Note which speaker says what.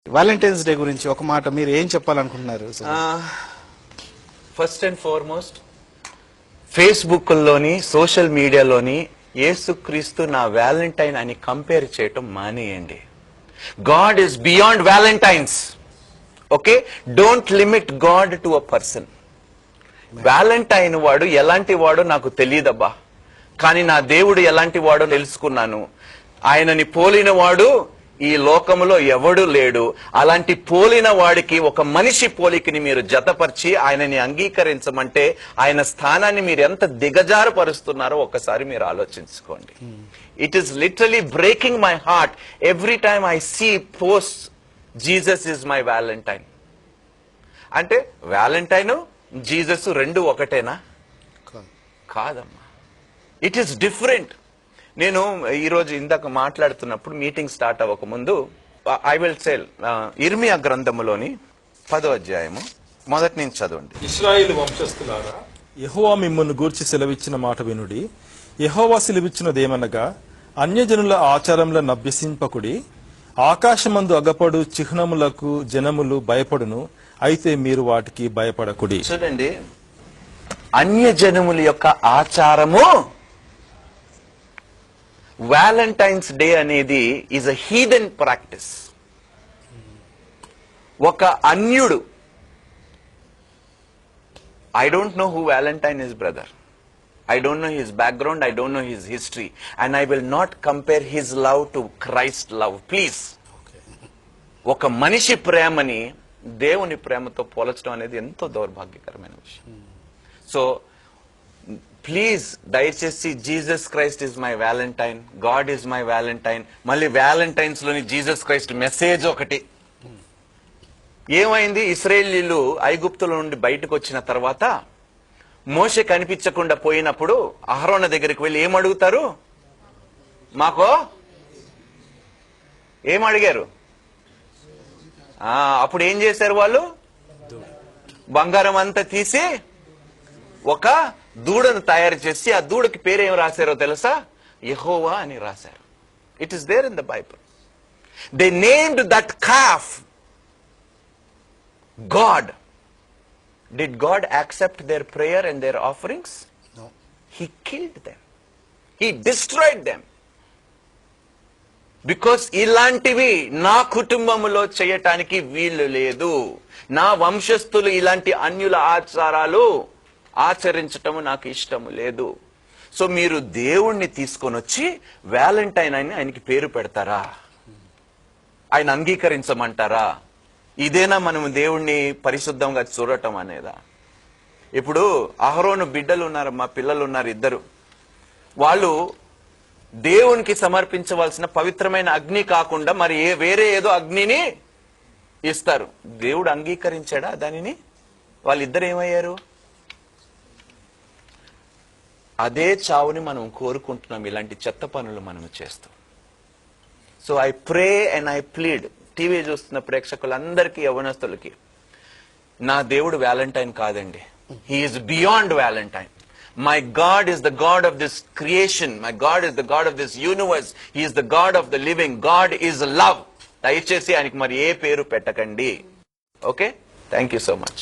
Speaker 1: Valentine's day గురించి ఒక మాట మీరు ఏం చెప్పాలనుకుంటున్నారు?
Speaker 2: ఫస్ట్ అండ్ ఫార్మోస్ట్, ఫేస్బుక్లోని సోషల్ మీడియాలోని యేసుక్రీస్తు నా వ్యాలంటైన్ అని కంపేర్ చేయటం మానేయండి. God is beyond Valentine's. Okay, don't limit God to a person. Valentine వాడు ఎలాంటి వాడో నాకు తెలియదబ్బా, కానీ నా దేవుడు ఎలాంటి వాడో తెలుసుకున్నాను. ఆయనని పోలిన వాడు ఈ లోకములో ఎవడు లేడు. అలాంటి పోలిన వాడికి ఒక మనిషి పోలికని మీరు జతపరిచి ఆయనని అంగీకరించమంటే ఆయన స్థానాన్ని మీరు ఎంత దిగజారుపరుస్తున్నారో ఒకసారి మీరు ఆలోచించుకోండి. It is literally breaking my heart every time I see post Jesus is my valentine. అంటే వ్యాలంటైన్ జీసస్ రెండు ఒకటేనా? కాదమ్మా, ఇట్ ఈస్ డిఫరెంట్. నేను ఈరోజు ఇందాక మాట్లాడుతున్నప్పుడు మీటింగ్ స్టార్ట్ అవ్వక ముందు ఐ విల్ సేల్ ఇర్మియా గ్రంథములోని 10వ అధ్యాయము మొదటి నుంచి చదవండి.
Speaker 3: ఇశ్రాయేలు వంశస్థులారా, యెహోవా మిమ్మును గూర్చి సెలవిచ్చిన మాట వినుడి. యెహోవా సెలవిచ్చినదేమనగా, అన్యజనుల ఆచారములను అభ్యసింపకుడి. ఆకాశమందు అగపడు చిహ్నములకు జనములు భయపడును, అయితే మీరు వాటికి భయపడకుడి.
Speaker 2: చూడండి, అన్యజనముల యొక్క ఆచారము, వ్యాలంటైన్స్ డే అనేది ఈజ్ అ హీదెన్ ప్రాక్టీస్. ఒక అన్యుడు, I don't know who Valentine is brother, I don't know his background, I don't know his history, and I will not compare his love to Christ love. Please, ఒక మనిషి ప్రేమని దేవుని ప్రేమతో పోల్చడం అనేది ఎంతో దౌర్భాగ్యకరమైన విషయం. సో ప్లీజ్, దయచేసి Jesus Christ is my Valentine, God is my Valentine. మళ్ళీ వ్యాలంటైన్స్ లోని జీసస్ క్రైస్ట్ మెసేజ్ ఒకటి. ఏమైంది? ఇశ్రాయేలీయులు ఐగుప్తుల నుండి బయటకు వచ్చిన తర్వాత మోషే కనిపించకుండా పోయినప్పుడు అహరోను దగ్గరికి వెళ్ళి ఏం అడుగుతారు? మాకో ఏం అడిగారు? అప్పుడు ఏం చేశారు వాళ్ళు? బంగారం అంతా తీసి ఒక దూడను తయారు చేసి ఆ దూడకి పేరేం రాశారో తెలుసా? యెహోవా అని రాశారు. It is there in the Bible. They named that calf god. Did God accept their prayer and their offerings?
Speaker 1: No.
Speaker 2: He killed them. He destroyed them. Because ఇలాంటివి నా కుటుంబంలో చేయటానికి వీలు లేదు. నా వంశస్థులు ఇలాంటి అన్యుల ఆచారాలు ఆచరించటము నాకు ఇష్టము లేదు. సో మీరు దేవుణ్ణి తీసుకొని వచ్చి వ్యాలంటైన్ అని ఆయనకి పేరు పెడతారా? ఆయన అంగీకరించమంటారా? ఇదేనా మనం దేవుణ్ణి పరిశుద్ధంగా చూడటం అనేదా? ఇప్పుడు అహరోను బిడ్డలు ఉన్నారు, మా పిల్లలు ఉన్నారు ఇద్దరు. వాళ్ళు దేవునికి సమర్పించవలసిన పవిత్రమైన అగ్ని కాకుండా మరి వేరే ఏదో అగ్నిని ఇస్తారు. దేవుడు అంగీకరించాడా దానిని? వాళ్ళిద్దరు ఏమయ్యారు? అదే చావుని మనం కోరుకుంటున్నాం ఇలాంటి చెత్త పనులు మనం చేస్తాం. So I pray and I plead, TV చూస్తున్న ప్రేక్షకులందరికీ, యవనస్తులకి, నా దేవుడు వ్యాలంటైన్ కాదండి. He is beyond Valentine. My God is the God of this creation. My God is the God of this universe. He is the God of the living. God is love. దయచేసి ఆయనకి మరి ఏ పేరు పెట్టకండి. Okay, thank you so much.